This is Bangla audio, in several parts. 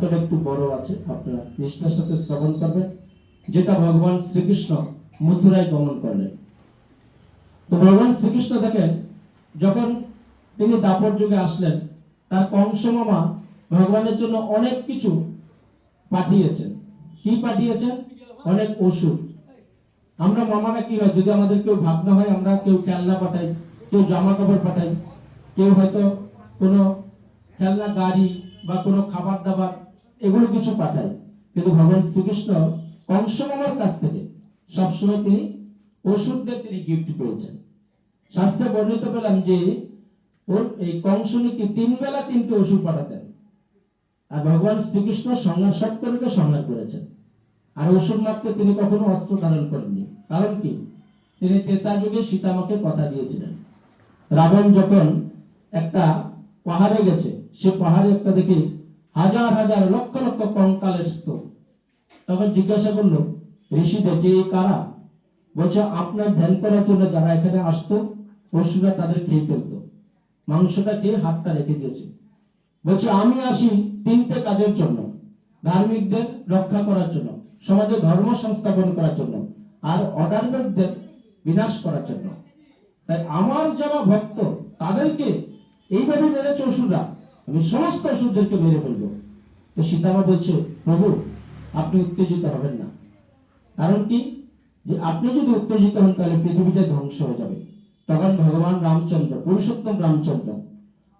বার্তাটা একটু বড় আছে, আপনারা নিষ্ঠার সাথে শ্রবণ করবেন, যেটা ভগবান শ্রীকৃষ্ণ মথুরায় গমন করলেন। তো ভগবান শ্রীকৃষ্ণ দেখেন, যখন তিনি দাপর যুগে আসলেন, তার কংস মামা ভগবানের জন্য অনেক কিছু পাঠিয়েছেন। কি পাঠিয়েছেন? অনেক ওষুধ। আমরা মামারা কি হয়, যদি আমাদের কেউ ভাবনা হয়, আমরা কেউ খেলনা পাঠাই, কেউ জামা কাপড় পাঠাই, কেউ হয়তো কোনো খেলনা গাড়ি বা কোনো খাবার দাবার এগুলো কিছু পাঠাই। কিন্তু ভগবান শ্রীকৃষ্ণ কংস মামার কাছ থেকে সবসময় তিনি ওষুধদের তিনি গিফট পেয়েছেন। শাস্ত্রে বর্ণিত পেলাম যে এই কংস নাকি 3 বেলা 3টে ওষুধ পাঠাতেন, আর ভগবান শ্রীকৃষ্ণ সত্তরকে সংহার করেছেন। আর ওষুধ মাত্রে তিনি কখনো অস্ত্র ধারণ করেননি। কারণ কি? তিনি ত্রেতা যুগে সীতামাকে কথা দিয়েছিলেন। রাবণ যখন একটা পাহাড়ে গেছে, সে পাহাড়ে একটা দেখি হাজার হাজার লক্ষ লক্ষ কঙ্কালের স্তূপ। তখন জিজ্ঞাসা করলো ঋষিদের যে কারা? বলছে আপনার ধ্যান করার জন্য যারা এখানে আসতো, পশুরা তাদের খেয়ে ফেলতো, মাংসটা খেয়ে হাতটা রেখে দিয়েছে। বলছে আমি আসি 3টে কাজের জন্য: ধার্মিকদের রক্ষা করার জন্য, সমাজে ধর্ম সংস্থাপন করার জন্য, আর অধার্মিকদের বিনাশ করার জন্য। তাই আমার যারা ভক্ত তাদেরকে এইভাবে মেরেছে অসুররা, আমি সমস্ত অসুরদেরকে মেরে ফেলবো। তো সীতামা বলছে প্রভু আপনি উত্তেজিত হবেন না। কারণ কি? যে আপনি যদি উত্তেজিত হন তাহলে পৃথিবীটা ধ্বংস হয়ে যাবে। তখন ভগবান রামচন্দ্র, পুরুষোত্তম রামচন্দ্র,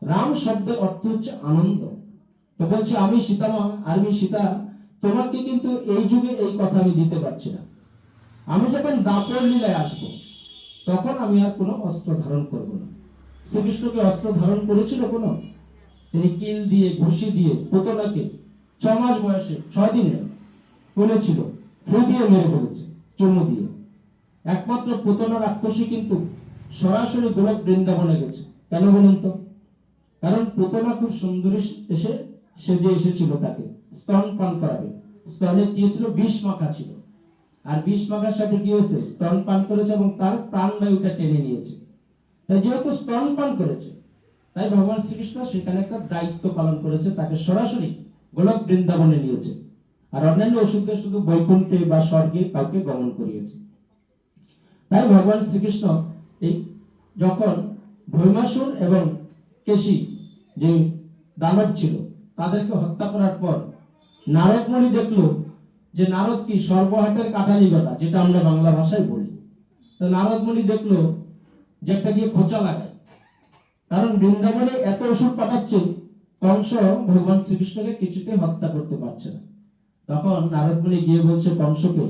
রাম শব্দের অর্থ হচ্ছে আনন্দ। তো বলছে আমি সীতামা, আমি সীতা, তোমাকে কিন্তু এই যুগে এই কথা আমি দিতে পারছি না। আমি যখন দাপর লীলায় আসবো তখন আমি আর কোনো অস্ত্র ধারণ করব না। শ্রীকৃষ্ণকে অস্ত্র ধারণ করেছিল কোনো? তিনি কিল দিয়ে, ঘুষি দিয়ে পুতনাকে 6 মাস বয়সে 6 দিনে বলেছিল, ফু দিয়ে মেরে ফেলেছে, চুমু দিয়ে। একমাত্র পুতনা রাক্ষসী কিন্তু সরাসরি গোলক বৃন্দাবনে গেছে। কেন বলুন তো? কারণ পুতনা খুব সুন্দরী এসে সেজে এসেছিল তাকে স্তন পান করাবে। স্তনে কি ছিল? বিষ মাখা ছিল। আর বিষ মাখার সাথে কি হয়েছে? স্তন পান করেছে এবং তার প্রাণবায়ুটা টেনে নিয়েছে। তাই যেহেতু স্তন পান করেছে, তাই ভগবান শ্রীকৃষ্ণ সেখানে একটা দায়িত্ব পালন করেছে, তাকে সরাসরি গোলক বৃন্দাবনে নিয়েছে। আর অন্যান্য অসুরকে শুধু বৈকুণ্ঠে বা স্বর্গে কাউকে গমন করিয়েছে। তাই ভগবান শ্রীকৃষ্ণ এই যখন ভৈমাসুর এবং কেশী যে দানব ছিল তাদেরকে হত্যা করার পর নারদ মুনি দেখলো যে নারদ কি সর্বহাটের কাটালি গলা, যেটা আমরা বাংলা ভাষায় বলি। তো নারদ মুনি দেখলো যে একটা গিয়ে খোঁচা লাগায়, কারণ বৃন্দাবনে এত ওষুধ পাঠাচ্ছে, কংস ভগবান শ্রীকৃষ্ণকে কিছুতে হত্যা করতে পারছে না। তখন নারদ মুনি গিয়ে বলছে কংসকে,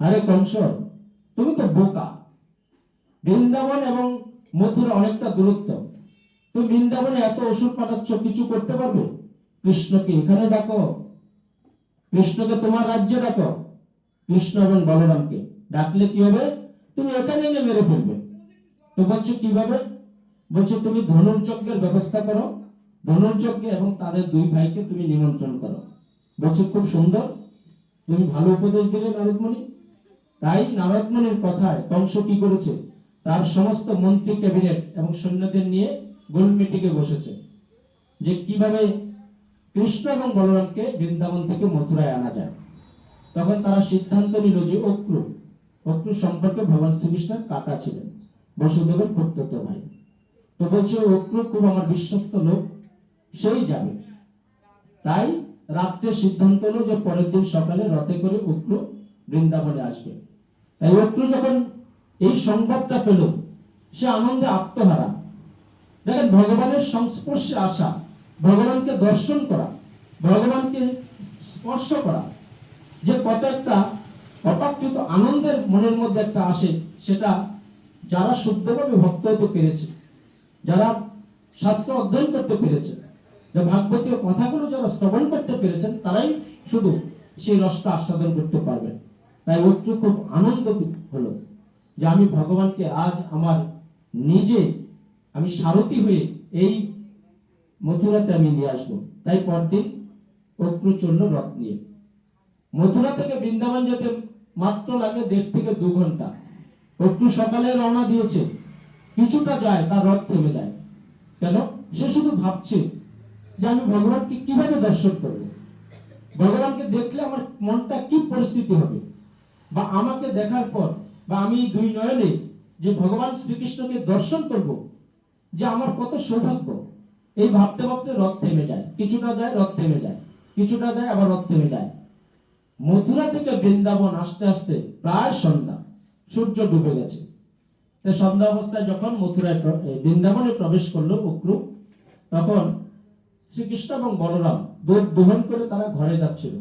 আরে কংস তুমি তো বোকা, বৃন্দাবন এবং মথুরা অনেকটা দূরত্ব, তুমি বৃন্দাবনে এত ওষুধ পাঠাচ্ছ, কিছু করতে পারবে? কৃষ্ণকে এখানে ডাকো, কৃষ্ণকে তোমার রাজ্যে ডাকো, কৃষ্ণ এবং বলরামকে ডাকলে কি হবে? তুমি এখানে এনে মেরে ফেলবে। তো বলছে কিভাবে? বলছে তুমি ধনুর্যজ্ঞের ব্যবস্থা করো, ধনুর্যজ্ঞে এবং তাদের 2 ভাইকে তুমি নিমন্ত্রণ করো। বলছে খুব সুন্দর, তুমি ভালো উপদেশ দিলে নারদ মুনি। তাই নারদ মুনির কথায় কংস কি করেছে? তার সমস্ত মন্ত্রী ক্যাবিনেট এবং সৈন্যদের নিয়ে গোল মিটিংয়ে বসেছে যে কিভাবে কৃষ্ণ এবং বলরামকে বৃন্দাবন থেকে মথুরায় আনা যায়। তখন তারা সিদ্ধান্ত নিল যে অক্রু সম্পর্কে ভগবান শ্রীকৃষ্ণের কাকা ছিলেন, বসুদেবের পুত্রত্ব ভাই। তো বলছে অক্রু খুব আমার বিশ্বস্ত লোক, সেই যাবে। তাই রাত্রে সিদ্ধান্ত হলো যে পরের দিন সকালে রথে করে অক্রু বৃন্দাবনে আসবে। তাই অক্রু যখন এই সংবাদটা পেল, সে আনন্দে আত্মহারা। দেখেন, ভগবানের সংস্পর্শে আসা, ভগবানকে দর্শন করা, ভগবানকে স্পর্শ করা যে কত একটা অপাকৃত আনন্দের মনের মধ্যে একটা আসে, সেটা যারা শুদ্ধভাবে ভক্ত হতে পেরেছে, যারা শাস্ত্র অধ্যয়ন করতে পেরেছে, যে ভাগবতীয় কথাগুলো যারা শ্রবণ করতে পেরেছেন, তারাই শুধু সেই রসটা আস্বাদন করতে পারবেন। তাই অত্র খুব আনন্দ হলো যে আমি ভগবানকে আজ আমার নিজে আমি সারথি হয়ে এই মথুরাতে আমি নিয়ে আসবো। তাই পরদিন অক্রু চলল রথ নিয়ে। মথুরা থেকে বৃন্দাবন যেতে মাত্র লাগে 1.5 থেকে 2 ঘন্টা। অক্রু সকালে রওনা দিয়েছে, কিছুটা যায় তার রথ থেমে যায়। কেন? সে শুধু ভাবছে যে আমি ভগবানকে কিভাবে দর্শন করবো। ভগবানকে দেখলে আমার মনটা কি পরিস্থিতি হবে, বা আমাকে দেখার পর বা আমি দুই নয়নে যে ভগবান শ্রীকৃষ্ণকে দর্শন করব, যে আমার কত সৌভাগ্য। এই ভাবতে ভাবতে রথ থেমে যায়, কিছুটা যায় রথ থেমে যায়, কিছুটা যায় আবার রথ থেমে যায়। মথুরা থেকে বৃন্দাবন আসতে আসতে প্রায় সন্ধ্যা, সূর্য ডুবে গেছে। সন্ধ্যা অবস্থায় যখন মথুরায় বৃন্দাবনে প্রবেশ করলো অক্রূর, তখন শ্রীকৃষ্ণ এবং বলরাম দুধ দোহন করে তারা ঘরে যাচ্ছিল।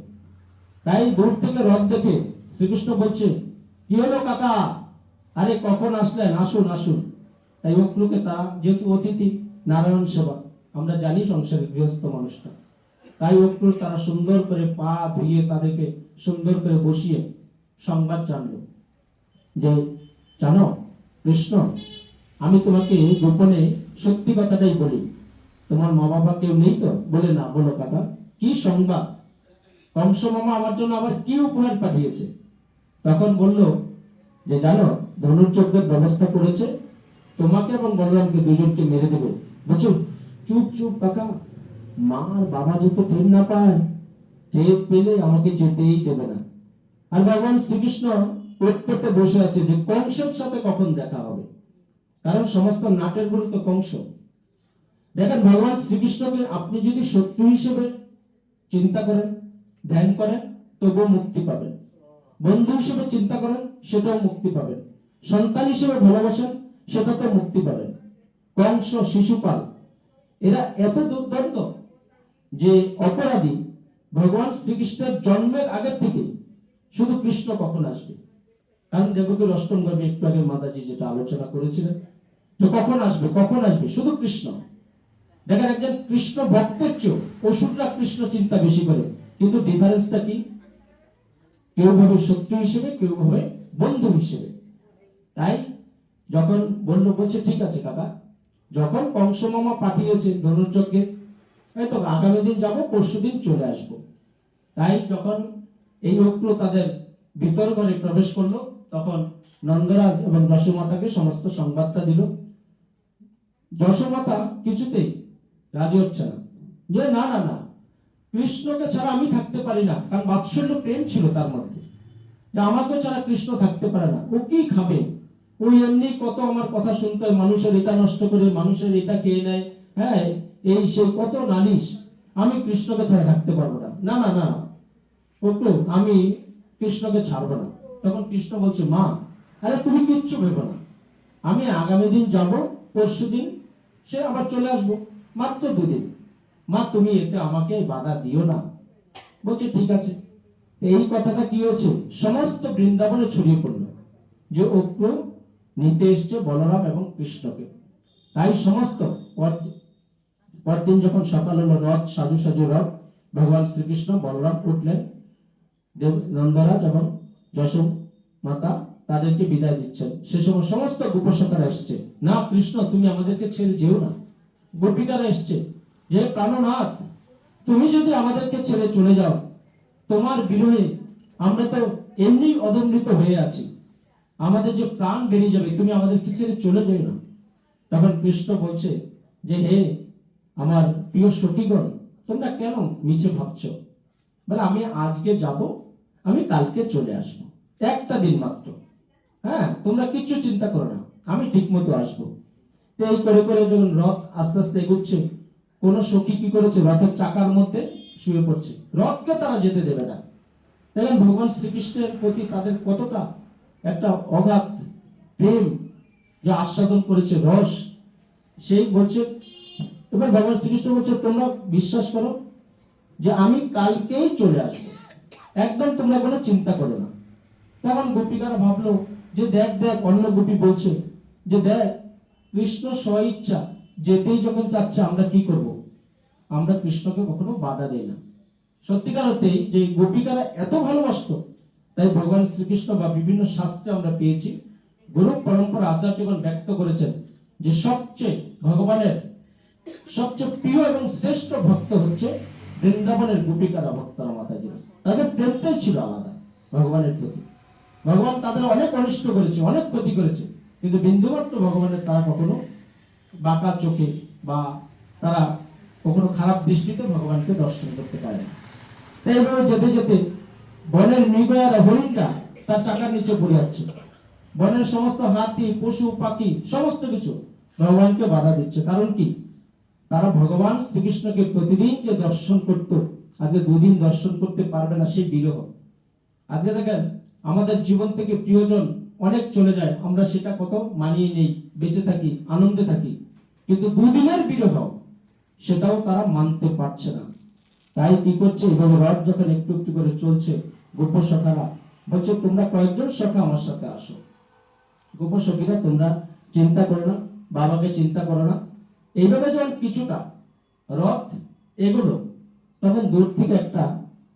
তাই দূর থেকে রথ দেখে শ্রীকৃষ্ণ বলছে, কি হলো কাকা, আরে কখন আসলেন, আসুন আসুন। তাই অক্রূরকে তারা, যেহেতু অতিথি নারায়ণ সেবা, আমরা জানি সংসারের গৃহস্থ মানুষটা, তাই অক্রূর তারা সুন্দর করে পা ধুয়ে তাদেরকে সুন্দর করে বসিয়ে সংবাদ জানলো যে, জানো কৃষ্ণ, আমি তোমাকে গোপনে সত্যি কথাটাই বলি, তোমার মা বাবা কেউ নেই তো? বলে না। বলো কাকা, কি সংবাদ? কংস মামা আমার জন্য আবার কি উপহার পাঠিয়েছে? তখন বলল যে, জানো ধনুর্যজ্ঞের ব্যবস্থা করেছে, তোমাকে এবং বলরামকে দুজনকে মেরে দেবে। বুঝছো? চুপ চুপ কাকা, মা আর বাবা যেতে টের না পায়, টের পেলে আমাকে যেতেই দেবে না। আর ভগবান শ্রীকৃষ্ণ পেট পেতে বসে আছে যে কংসের সাথে কখন দেখা হবে, কারণ সমস্ত নাটের গুরু তো কংস। দেখেন, ভগবান শ্রীকৃষ্ণকে আপনি যদি শত্রু হিসেবে চিন্তা করেন, ধ্যান করেন, তবুও মুক্তি পাবেন। বন্ধু হিসেবে চিন্তা করেন, সেটাও মুক্তি পাবেন। সন্তান হিসেবে ভালোবাসেন, সেটাতে মুক্তি পাবেন। কংস, শিশুপাল, এরা এত দুর্দান্ত যে অপরাধী, ভগবান শ্রীকৃষ্ণের জন্মের আগে থেকে শুধু কৃষ্ণ কখন আসবে, কারণ দেবকীর অষ্টম গর্ভে একটু আগে মাতাজি যেটা আলোচনা করেছিলেন, তো কখন আসবে কখন আসবে, শুধু কৃষ্ণ। দেখেন, একজন কৃষ্ণ ভক্তের চেয়েও অসুররা কৃষ্ণ চিন্তা বেশি করে, কিন্তু ডিফারেন্সটা কি? কেউ ভাবে শত্রু হিসেবে, কেউ ভাবে বন্ধু হিসেবে। তাই যখন বলছে ঠিক আছে কাকা, যখন কংস মামা পাঠিয়েছে ধনুর্যজ্ঞে, এই তো আগামী দিন যাব, পরশু দিন চলে আসবো। তাই যখন এই অক্রূর তাদের ভিতর ঘরে প্রবেশ করলো, তখন নন্দরাজ এবং যশোমাতাকে সমস্ত সংবাদটা দিল। যশোমাতা কিছুতেই রাজি হচ্ছে না, যে না না না, কৃষ্ণকে ছাড়া আমি থাকতে পারি না, কারণ বাৎসল্য প্রেম ছিল তার মধ্যে, যে আমাকে ছাড়া কৃষ্ণ থাকতে পারে না। ও কি খাবে? ওই এমনি কত আমার কথা শুনতে হয়, মানুষের এটা নষ্ট করে, মানুষের এটা খেয়ে নেয়, হ্যাঁ এই সেই কত নালিশ, আমি কৃষ্ণকে ছাড়া থাকতে পারবো না। না না না ওটু, আমি কৃষ্ণকে ছাড়বো না। তখন কৃষ্ণ বলছে, মা আরে তুমি কিচ্ছু ভেবো না, আমি আগামী দিন যাব, পরশু দিন সে আবার চলে আসবো, মাত্র দুদিন, মা তুমি এতে আমাকে বাধা দিও না। বলছে ঠিক আছে। এই কথাটা কি হয়েছে, সমস্ত বৃন্দাবনে ছড়িয়ে পড়লো যে অক্রূর নিতে এসছে বলরাম এবং কৃষ্ণকে। তাই সমস্ত পরদিন যখন সকাল হলো, রথ সাজু সাজু রথ, ভগবান শ্রীকৃষ্ণ বলরাম উঠলেন, নন্দরাজ এবং যশোমাতা তাদেরকে বিদায় দিচ্ছেন। সে সময় সমস্ত গোপসখারা এসছে, না কৃষ্ণ তুমি আমাদেরকে ছেড়ে যেও না। গোপিকারা এসছে, যে প্রাণনাথ, তুমি যদি আমাদেরকে ছেড়ে চলে যাও, তোমার বিরহে আমরা তো এমনি অদম্বিত হয়ে আছি, আমাদের যে প্রাণ বেরিয়ে যাবে, তুমি আমাদেরকে ছেড়ে চলে যাও না। তখন কৃষ্ণ বলছে যে, হে আমার প্রিয় সখীগণ, তোমরা কেন মিছে ভাবছো? বলে আমি আজকে যাব, আমি কালকে চলে আসবো, একটা দিন মাত্র, হ্যাঁ তোমরা কিচ্ছু চিন্তা করো না, আমি ঠিক মতো আসবো। তো এই করে করে যখন রথ আস্তে আস্তে এগোচ্ছে, কোন সখী কি করেছে, রথের চাকার মধ্যে শুয়ে পড়ছে, রথকে তারা যেতে দেবে না। দেখেন ভগবান শ্রীকৃষ্ণের প্রতি তাদের কতটা একটা অগাধ প্রেম, যে আস্বাদন করেছে রস, সেই বলছে। এবার ভগবান শ্রীকৃষ্ণ বলছে, তোমরা বিশ্বাস করো যে আমি কালকেই চলে আসবো, একদম তোমরা কোনো চিন্তা করো না। তখন গোপিকারা ভাবলো যে দেখ দেখ, অন্য গোপী বলছে যে দেখ, কৃষ্ণ স্বইচ্ছা যেতেই যখন চাচ্ছে, আমরা কি করব? আমরা কৃষ্ণকে কখনো বাধা দেই না। সত্যিকার অর্থেই যে গোপিকারা এত ভালোবাসতো, তাই ভগবান শ্রীকৃষ্ণ বা বিভিন্ন শাস্ত্রে আমরা পেয়েছি, গুরু পরম্পরা আচার্যগণ ব্যক্ত করেছেন যে সবচেয়ে ভগবানের সবচেয়ে প্রিয় এবং শ্রেষ্ঠ ভক্ত হচ্ছে বৃন্দাবনের গোপিকারা, ভক্তরা, মাতাজি। তাদের প্রেমটাই ছিল আলাদা ভগবানের প্রতি। ভগবান তাদের অনেক অনিষ্ট করেছে, অনেক ক্ষতি করেছে, কিন্তু বিন্দুমাত্র ভগবানের তারা কখনো বাঁকা চোখে বা তারা কখনো খারাপ দৃষ্টিতে ভগবানকে দর্শন করতে পারে না। তো এইভাবে যেতে যেতে বনের মৃগ আর হরিণটা তার চাকার নিচে পড়ে যাচ্ছে। বনের সমস্ত হাতি, পশু, পাখি সমস্ত কিছু ভগবানকে বাধা দিচ্ছে। কারণ কি? তারা ভগবান শ্রীকৃষ্ণকে প্রতিদিন যে দর্শন করত, আজকে দুদিন দর্শন করতে পারবে না, সেই বিরহ। আজকে দেখেন আমাদের জীবন থেকে প্রিয়জন অনেক চলে যায়, আমরা সেটা কত মানিয়ে নেই, বেঁচে থাকি, আনন্দে থাকি, কিন্তু দুদিনের বিরহ সেটাও তারা মানতে পারছে না। তাই কি করছে, এভাবে রথ যখন একটু একটু করে চলছে, গোপ সখারা বলছে তোমরা কয়েকজন সখা আমার সাথে আসো। গোপ সখীরা তোমরা চিন্তা করো না, বাবাকে চিন্তা করো না। এইভাবে যখন কিছুটা রথ এগোলো, তখন দূর থেকে একটা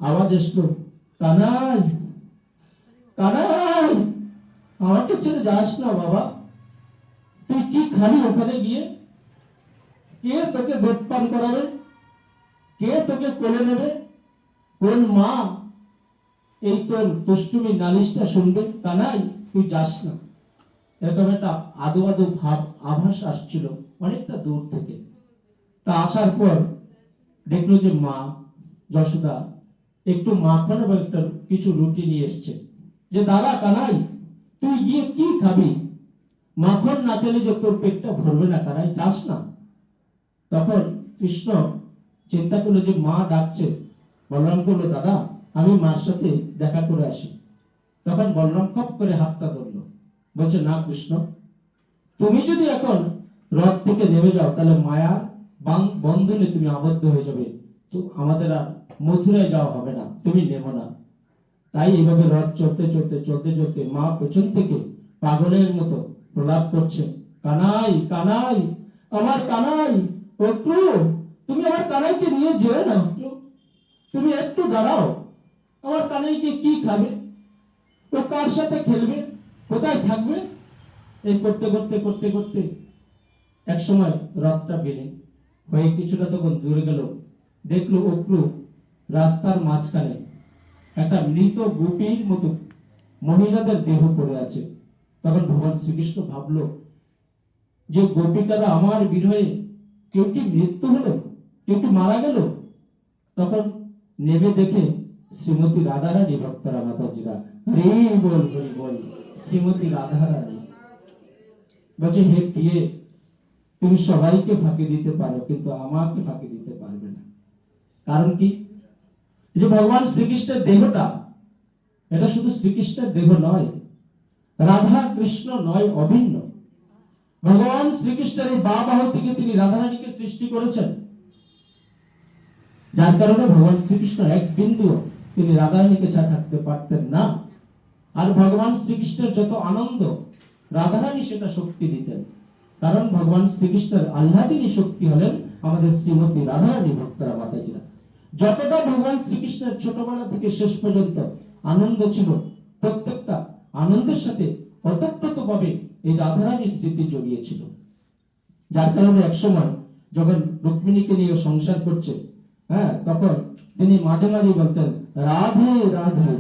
আওয়াজ এসলো, কানাই কানাই, আমাকে ছেড়ে যাস না বাবা, তুই কি খালি ওখানে গিয়ে? কে তোকে দুধ পান করাবে? কে তোকে কোলে নেবে? কোন মা এই তোর দুষ্টুমি নালিশটা শুনবে? কানাই তুই যাস না। এরকম একটা আদো আদো ভাব, আভাস আসছিল অনেকটা দূর থেকে। তা আসার পর দেখলো যে মা যশোদা একটু মাখন এবং একটা কিছু রুটি নিয়ে এসছে। যে দাদা কানাই, তুই গিয়ে কি খাবি? মাখন না খেলে যে তোর পেটটা ভরবে না, কানাই যাস না। তখন কৃষ্ণ চিন্তা করলো যে মা ডাকছে। বলরাম করলো, দাদা আমি মার সাথে দেখা করে আসি। তখন বলরাম খপ করে হাতটা ধরলো, বলছে না কৃষ্ণ, তুমি যদি এখন রথ থেকে নেমে যাও তাহলে মায়ার বন্ধনে তুমি আবদ্ধ হয়ে যাবে, তো আমাদের আর মথুরায় যাওয়া হবে না, তুমি নেমো না। তাই এইভাবে রথ চলতে চলতে চলতে চলতে মা পেছন থেকে পাগলের মতো প্রলাপ করছে, কানাই কানাই, আমার কানাই, একটু তুমি আমার কানাইকে নিয়ে যেও না, তুমি একটু দাঁড়াও। আমার কানাইকে কি খাবে? ও কার সাথে খেলবে? কোথায় থাকবে? এই করতে করতে করতে করতে এক সময় রথটা বেড়ে হয়ে কিছুটা তখন দূরে গেল, দেখলো অক্রু রাস্তার মাঝখানে একটা মৃত গোপীর মতো মহিলাদের দেহ পড়ে আছে। তখন ভগবান শ্রীকৃষ্ণ ভাবলো যে গোপিকারা আমার বিরহে কেউ কি মৃত্যু হলো, কেউ কি মারা গেল? তখন নেবে দেখে শ্রীমতী রাধারানী, ভক্তরা মাতাজিরা হরি বল হরি বল, শ্রীমতী রাধারানী বলছে, হে প্রিয়ে, তুমি সবাইকে ফাঁকি দিতে পারো কিন্তু আমাকে ফাঁকি দিতে পারবে না। কারণ কি? যে ভগবান শ্রীকৃষ্ণের দেহটা, এটা শুধু শ্রীকৃষ্ণের দেহ নয়, রাধা কৃষ্ণ নয়, অভিন্ন। ভগবান শ্রীকৃষ্ণের এই বাবাহ থেকে তিনি রাধারানীকে সৃষ্টি করেছেন, যার কারণে ভগবান শ্রীকৃষ্ণ এক বিন্দু তিনি রাধারানীকে ছাড়া থাকতে পারতেন না। আর ভগবান শ্রীকৃষ্ণের যত আনন্দ, রাধারানী সেটা শক্তি দিতেন। কারণ ভগবান শ্রীকৃষ্ণের আহ্লাদিনী শক্তি হলেন আমাদের শ্রীমতী রাধারানী, ভক্তরা মাতাজিরা। যতটা ভগবান শ্রীকৃষ্ণের ছোটবেলা থেকে শেষ পর্যন্ত আনন্দ ছিল, প্রত্যেকটা আনন্দের সাথে ওতপ্রোতভাবে এই রাধারানীর স্মৃতি জড়িয়েছিল। যার কারণে একসময় যখন রুক্মিণীকে নিয়ে সংসার করছে, তখন তিনি মাঝে মাঝে বলতেন, রাধে রাধে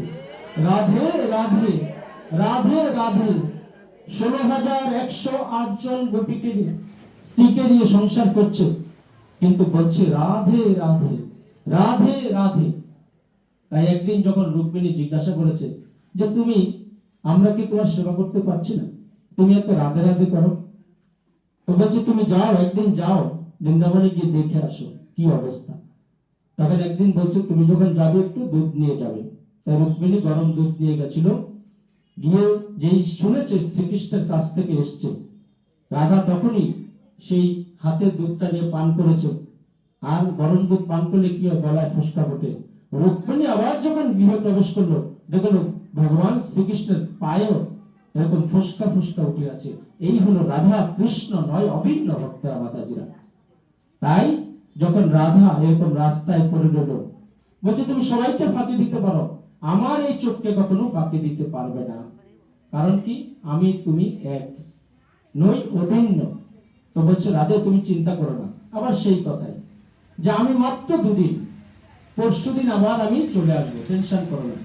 রাধে রাধে রাধে রাধে। 16,108 জন গোপীকে স্ত্রীকে নিয়ে সংসার করছে, কিন্তু বলছে রাধে রাধে রাধে রাধে। তাই একদিন যখন রুক্মিণী জিজ্ঞাসা করেছে যে তুমি, আমরা কি তোমার সেবা করতে পারছি না, তুমি এত রাধে রাধে করো? তো বলছে তুমি যাও, একদিন যাও বৃন্দাবনে গিয়ে দেখে আসো কি অবস্থা। তখন একদিন বলছে তুমি যখন যাবে একটু দুধ নিয়ে যাবে। তাই রুক্মিণী গরম দুধ নিয়ে গেছিল, গিয়ে যেই শুনেছে শ্রীকৃষ্ণের কাছ থেকে এসছে, রাধা তখনই সেই হাতের দুধটা নিয়ে পান করেছে। আর গরম দুধ পান করলে কি হয়, গলায় ফুসকা ফোটে। রুক্মিণী আবার যখন গৃহে প্রবেশ করলো, দেখলো ভগবান শ্রীকৃষ্ণের পায়েও এরকম ফুসকা ফুসকা উঠে আছে। এই হলো রাধা কৃষ্ণ নয়, অভিন্ন, ভক্তরা মাতাজিরা। তাই যখন রাধা এরকম রাস্তায় পড়ে রইল, বলছে তুমি সবাইকে ফাঁকি দিতে পারো, আমার এই চোখকে কখনো ফাঁকি দিতে পারবে না। কারণ কি? আমি তুমি এক নই, অভিন্ন। তো বলছে রাধে তুমি চিন্তা করো না। আবার সেই কথাই যে আমি মাত্র দুদিন, পরশুদিন আবার আমি চলে আসবো, টেনশন করো না।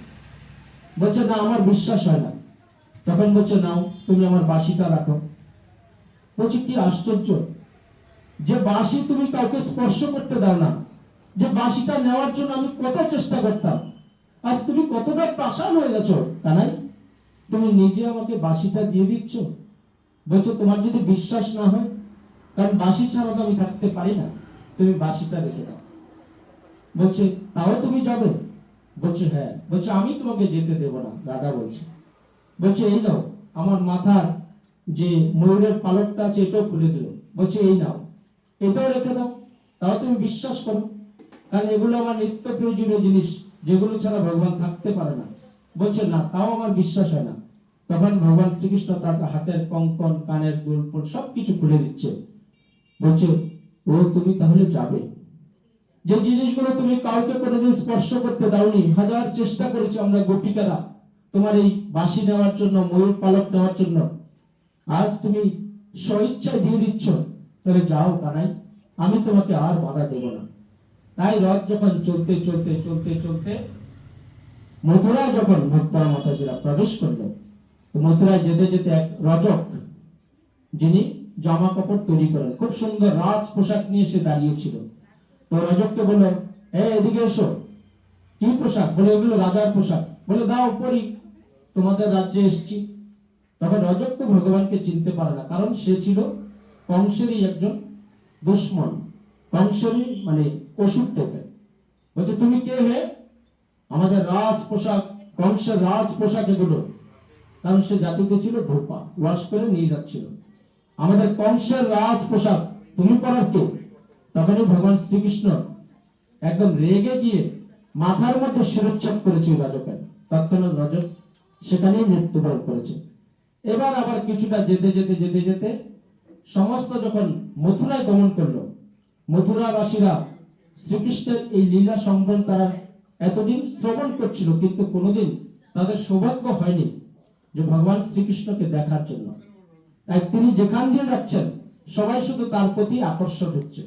বলছে না, আমার বিশ্বাস হয় না। তখন বলছে নাও তুমি আমার বাঁশিটা রাখো। বলছে কি আশ্চর্য, যে বাঁশি তুমি কাউকে স্পর্শ করতে দাও না, যে বাঁশিটা নেওয়ার জন্য আমি কত চেষ্টা করতাম, আজ তুমি কতটা পাষাণ হয়ে গেছো কানাই, তুমি নিজে আমাকে বাঁশিটা দিয়ে দিচ্ছ। বলছো তোমার যদি বিশ্বাস না হয়, কারণ বাঁশি ছাড়া তো আমি থাকতে পারি না, তুমি বাঁশিটা রেখে দাও। বলছে তাও তুমি যাবে? বলছে হ্যাঁ। বলছে আমি তোমাকে যেতে দেব না। দাদা বলছে, বলছে এই নাও, আমার মাথার যে ময়ূরের পালকটা আছে এটাও খুলে দিল। বলছে এই নাও, এটাও রেখে দাও, তাও তুমি বিশ্বাস করো, কারণ এগুলো আমার নিত্য প্রয়োজনীয় জিনিস, যেগুলো ছাড়া ভগবান থাকতে পারে না। বলছে না, তাও আমার বিশ্বাস হয় না। তখন ভগবান শ্রীকৃষ্ণ তার হাতের কঙ্কন, কানের দুল সবকিছু খুলে দিচ্ছে। বলছে ও তুমি তাহলে যাবে? যে জিনিসগুলো তুমি কাউকে কোনোদিন স্পর্শ করতে দাওনি, হাজার চেষ্টা করেছি আমরা গোপিকারা তোমার এই বাঁশি নেওয়ার জন্য, ময়ূর পালক নেওয়ার জন্য, আজ তুমি স্বইচ্ছায় দিয়ে দিচ্ছ, তাহলে যাও কানাই, আমি তোমাকে আর বাধা দেব না। তাই রথ যখন চলতে চলতে চলতে চলতে মথুরায় যখন ভক্তরা মাতাজিরা প্রবেশ করলো, তো মথুরায় যেতে যেতে এক রজক, যিনি জামা কাপড় তৈরি করেন, খুব সুন্দর রাজ পোশাক নিয়ে সে দাঁড়িয়েছিল। তো রজককে বলল, এদিকে এসো। কি পোশাক? বলে এগুলো রাজার পোশাক। বলে দাও পরি, তোমাদের রাজ্যে এসেছি। তখন রজক তো ভগবানকে চিনতে পারে না, কারণ সে ছিল কংসেরই একজন দুশ্মন, কংসেরই মানে অসুর টাইপের। বলছে তুমি কে হে? আমাদের রাজ পোশাক, কংসের রাজ পোশাক এগুলো। কারণ সে জাতিতে ছিল ধোপা, ওয়াশ করে নিয়ে যাচ্ছিল। আমাদের কংসের রাজ পোশাক তুমি পরার কে? তখনই ভগবান শ্রীকৃষ্ণ একদম রেগে গিয়ে মাথার মধ্যে শিরোচ্ছেদ করেছে রাজকের। তৎক্ষণাৎ রাজক সেখানেই মৃত্যুবরণ করেছে। এবার আবার কিছুটা যেতে যেতে যেতে যেতে সমস্ত যখন মথুরায় গমন করলো, মথুরাবাসীরা শ্রীকৃষ্ণের এই লীলা সম্বন্ধ তারা এতদিন শ্রবণ করছিল, কিন্তু কোনোদিন তাদের সৌভাগ্য হয়নি যে ভগবান শ্রীকৃষ্ণকে দেখার জন্য। তাই তিনি যেখান দিয়ে যাচ্ছেন সবাই শুধু তার প্রতি আকর্ষণ হচ্ছে।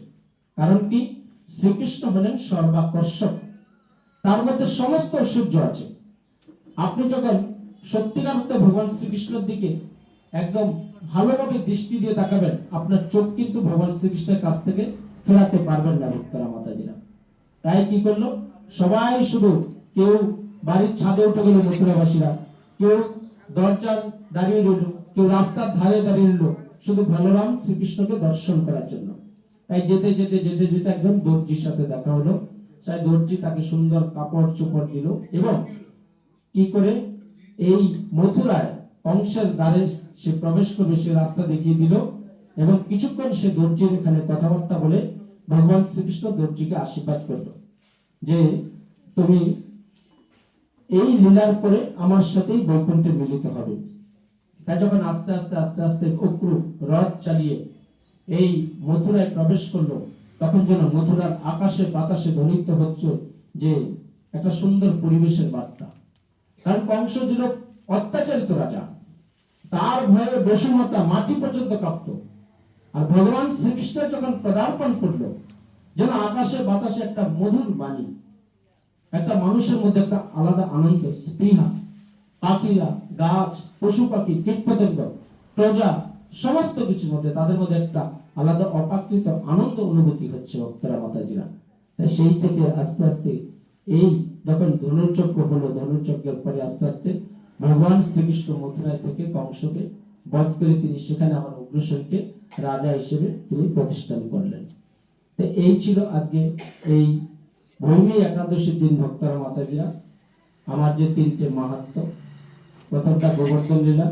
কারণ কি? শ্রীকৃষ্ণ হলেন সর্বাকর্ষক, তার মধ্যে সমস্ত ঐশ্বর্য আছে। আপনি যখন সত্যিকার অর্থে ভগবান শ্রীকৃষ্ণের দিকে একদম ভালোভাবে দৃষ্টি দিয়ে তাকাবেন, আপনার চোখ কিন্তু ভগবান শ্রীকৃষ্ণের কাছ থেকে ফেরাতে পারবেন না ভক্তরা মাতাজিরা। তাই কি করলো? সবাই শুধু, কেউ বাড়ির ছাদে উঠে গেল মথুরাবাসীরা, কেউ দরজার দাঁড়িয়ে রইল, কেউ রাস্তার ধারে দাঁড়িয়ে রইল, শুধু বলরাম শ্রীকৃষ্ণকে দর্শন করার জন্য। তাই যেতে যেতে যেতে যেতে একজন দর্জির সাথে দেখা হলো। সেই দর্জি তাকে সুন্দর কাপড় চোপড় দিল এবং কি করে এই মথুরায় কংসের দ্বারে সে প্রবেশ করবে সে রাস্তা দেখিয়ে দিল। এবং কিছুক্ষণ সে দর্জির এখানে কথাবার্তা বলে ভগবান শ্রীকৃষ্ণ দর্জিকে আশীর্বাদ করল যে তুমি এই লীলার পরে আমার সাথেই বৈকুণ্ঠে মিলিত হবে। তাই যখন আস্তে আস্তে আস্তে আস্তে অক্রু রথ চালিয়ে এই মথুরায় প্রবেশ করলো, তখন যেন মথুরার আকাশে বাতাসে ধ্বনিত হচ্ছে যে একটা সুন্দর পরিবেশের বার্তা। কারণ কংস ছিল অত্যাচারিত রাজা, তার ভয়ে বসুমতা মাটি পর্যন্ত কাঁপত। আর ভগবান শ্রীকৃষ্ণ যখন পদার্পণ করলো, যেন আকাশে বাতাসে একটা মধুর বাণী, একটা মানুষের মধ্যে একটা আলাদা আনন্দ, স্পৃহা, পাখিরা, গাছ, পশু পাখি, কীটপতঙ্গ, প্রজা, সমস্ত কিছুর মধ্যে তাদের মধ্যে একটা আলাদা অপ্রাকৃত আনন্দ অনুভূতি হচ্ছে ভক্তরা মাতাজিরা। সেই থেকে আস্তে আস্তে এই যখন ধনুর্যজ্ঞ হলো, ধনুর্যজ্ঞের পরে আস্তে আস্তে ভগবান শ্রীকৃষ্ণ মথুরায় থেকে কংসকে বধ করে তিনি সেখানে আমার উগ্রসেনকে রাজা হিসেবে তিনি প্রতিষ্ঠান করলেন। তো এই ছিল আজকে এই ভৈমী একাদশীর দিন ভক্তরা মাতাজিরা আমার যে তিনটে মাহাত্ম্য। প্রথমটা গোবর্ধন লীলা,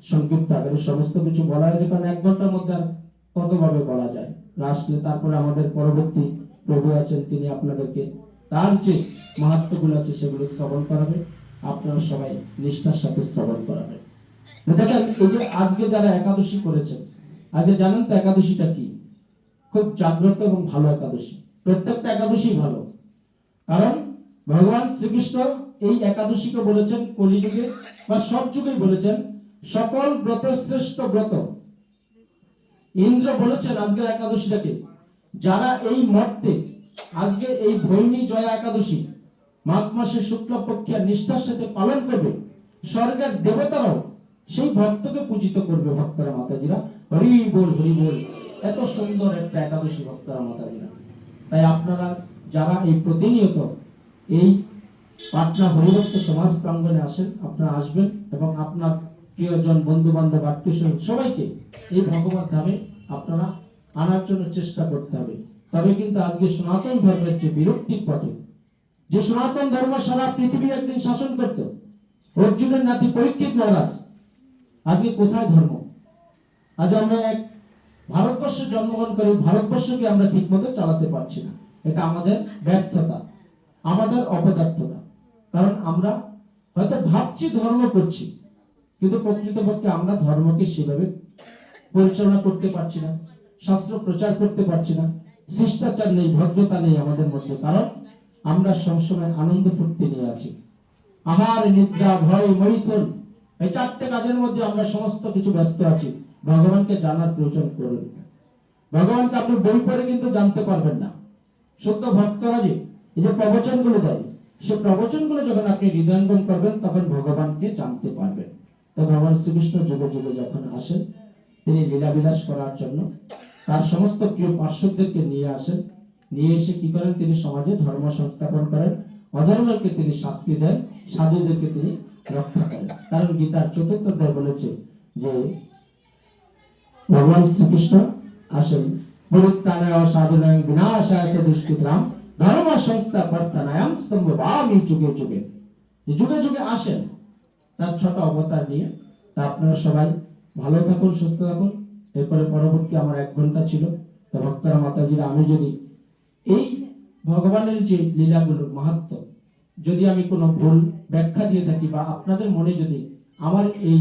সংক্ষিপ্ত আকারে সমস্ত কিছু বলা হয়েছে, কারণ 1 ঘন্টার মধ্যে আর কতভাবে বলা যায় রাসলীলা। তারপরে আমাদের পরবর্তী প্রভু আছেন, তিনি আপনাদেরকে তার যে মাহাত্ম্যগুলো আছে সেগুলো শ্রবণ করাবে, আপনারা সবাই নিষ্ঠার সাথে শ্রবণ করাবেন। দেখেন এই যে আজকে যারা একাদশী করেছেন, আজকে জানেন তো একাদশীটা কি? খুব জাগ্রত এবং ভালো একাদশী। প্রত্যেকটা একাদশী ভালো, কারণ ভগবান শ্রীকৃষ্ণ এই একাদশীকে বলেছেন কলিযুগে বা সব যুগেই বলেছেন সকল ব্রত শ্রেষ্ঠ ব্রত। ইন্দ্র বলেছেন আজকের একাদশীটাকে যারা এই মর্তে আজকে এই ভৈমী জয়া একাদশী মাঘ মাসের শুক্লপক্ষে নিষ্ঠার সাথে পালন করবে, স্বর্গের দেবতারাও সেই ভক্তকে পূজিত করবে। ভক্তরা মাতাজিরা হরি বল হরি বল, এত সুন্দর একটা একাদশী ভক্তরা মাতাজিরা। তাই আপনারা যারা এই প্রতিনিয়ত এই পাটনা হরিভক্ত সমাজ প্রাঙ্গণে আসেন, আপনারা আসবেন এবং আপনার প্রিয়জন, বন্ধু বান্ধব, আত্মীয় স্বজন সবাইকে এই ভগবত ধামে আপনারা আনার জন্য চেষ্টা করতে হবে। তবে কিন্তু আজকে সনাতন ধর্মের যে বিরক্তির পথে, যে সনাতন ধর্ম সারা পৃথিবী একদিন শাসন করত, অর্জুনের নাতি পরীক্ষিত মহারাজ, আজকে কোথায় ধর্ম? আজ আমরা এক ভারতবর্ষে জন্মগ্রহণ করে ভারতবর্ষকে আমরা ঠিক মতো চালাতে পারছি না। এটা আমাদের ব্যর্থতা, আমাদের অপদার্থতা। কারণ আমরা হয়তো ভাবছি ধর্ম করছি, কিন্তু প্রকৃতপক্ষে আমরা ধর্মকে সেভাবে পরিচালনা করতে পারছি না, শাস্ত্র প্রচার করতে পারছি না, শিষ্টাচার নেই, ভদ্রতা নেই আমাদের মধ্যে। কারণ আমরা সবসময় আনন্দ ফুর্তি নিয়ে আছি। আহার, নিদ্রা, ভয়, মৈথুন, এই চারটে কাজের মধ্যে আমরা সমস্ত কিছু ব্যস্ত আছি। ভগবানকে জানার প্রয়োজন করুন। ভগবানকে আপনি বই পড়ে কিন্তু জানতে পারবেন না। শুদ্ধ ভক্তরা যে এই যে প্রবচনগুলো দেয়, সে প্রবচনগুলো যখন আপনি হৃদয়ঙ্গম করবেন, তখন ভগবানকে জানতে পারবেন। তো ভগবান শ্রীকৃষ্ণ যুগে যুগে যখন আসেন, তিনি লীলাবিলাস করার জন্য তার সমস্ত প্রিয় পার্শ্বদেরকে নিয়ে আসেন। নিয়ে এসে কি করেন? তিনি সমাজে ধর্ম সংস্থাপন করেন, অধর্মকে তিনি শাস্তি দেন, সাধুদেরকে তিনি রক্ষা করেন। কারণ গীতার ৪র্থ অধ্যায় বলেছে যে ভগবান শ্রীকৃষ্ণ আসেন পরিত্রাণায় সাধুনায় বিনাশায় চ দুষ্কৃতাম ধর্ম সংস্থাপনায়াম সম্ভবামি যুগে যুগে। যুগে যুগে আসেন তার ৬টা অবতার নিয়ে। তা আপনারা সবাই ভালো থাকুন, সুস্থ থাকুন। এরপরে পরবর্তী আমার ১ ঘন্টা ছিল। তো ভক্তরা, মাতাজিরা, আমি যদি এই ভগবানের যে লীলাগুলোর মাহাত্ম্য যদি আমি কোনো ভুল ব্যাখ্যা দিয়ে থাকি, বা আপনাদের মনে যদি আমার এই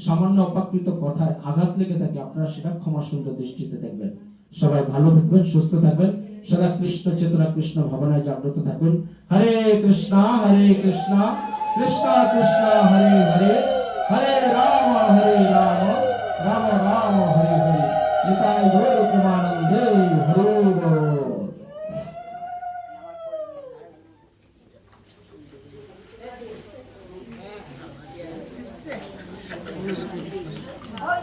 সামান্য অপাকৃত কথায় আঘাত লেগে থাকে, আপনারা সেটা ক্ষমা সুন্দর দৃষ্টিতে দেখবেন। সবাই ভালো থাকবেন, সুস্থ থাকবেন, সদা কৃষ্ণ চেতনা, কৃষ্ণ ভাবনায় জাগ্রত থাকবেন। হরে কৃষ্ণ কৃষ্ণ কৃষ্ণ হরে হরে, হরে রাম রাম রাম হরে হরে। নিতাই গৌর প্রেমানন্দে, হরে বল। Ôi,